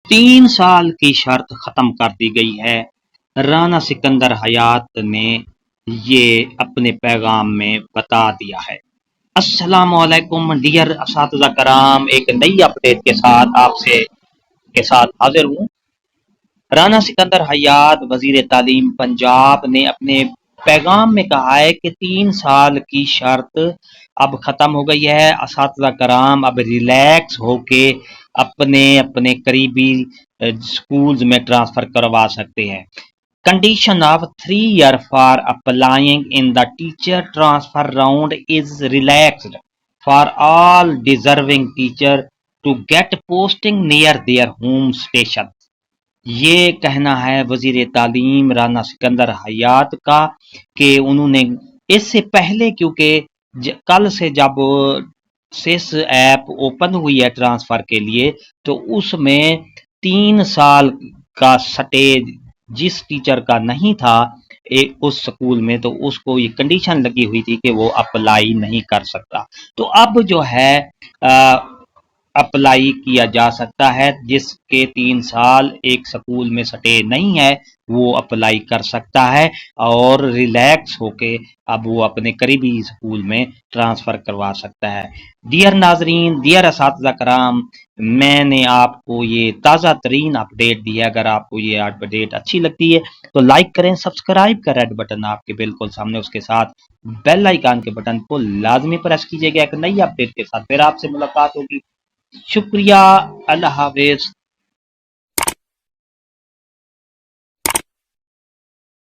3 سال کی شرط ختم کر دی گئی ہے۔ رانا سکندر حیات نے یہ اپنے پیغام میں بتا دیا ہے۔ السلام علیکم ڈیئر اساتذہ کرام، ایک نئی اپڈیٹ کے ساتھ آپ کے ساتھ حاضر ہوں۔ رانا سکندر حیات وزیر تعلیم پنجاب نے اپنے پیغام میں کہا ہے کہ 3 سال کی شرط اب ختم ہو گئی ہے۔ اساتذہ کرام اب ریلیکس ہو کے اپنے قریبی سکولز میں ٹرانسفر کروا سکتے ہیں۔ Condition of 3 year for applying in the teacher transfer round is relaxed for all deserving teachers to get posting near their home station۔ یہ کہنا ہے وزیر تعلیم رانا سکندر حیات کا کہ انہوں نے اس سے پہلے، کیونکہ کل سے جب سیس ایپ اوپن ہوئی ہے ٹرانسفر کے لیے، تو اس میں 3 سال کا سٹے جس ٹیچر کا نہیں تھا اس سکول میں، تو اس کو یہ کنڈیشن لگی ہوئی تھی کہ وہ اپلائی نہیں کر سکتا۔ تو اب جو ہے اپلائی کیا جا سکتا ہے، جس کے 3 سال ایک سکول میں سٹے نہیں ہے وہ اپلائی کر سکتا ہے اور ریلیکس ہو کے اب وہ اپنے قریبی سکول میں ٹرانسفر کروا سکتا ہے۔ ڈیئر ناظرین، ڈیئر اساتذہ کرام، میں نے آپ کو یہ تازہ ترین اپڈیٹ دی ہے۔ اگر آپ کو یہ اپڈیٹ اچھی لگتی ہے تو لائک کریں، سبسکرائب کا ریڈ بٹن آپ کے بالکل سامنے، اس کے ساتھ بیل آئیکن کے بٹن کو لازمی پریس کیجیے گا۔ ایک نئی اپڈیٹ کے ساتھ پھر آپ سے ملاقات ہوگی۔ شکریہ، اللہ حافظ۔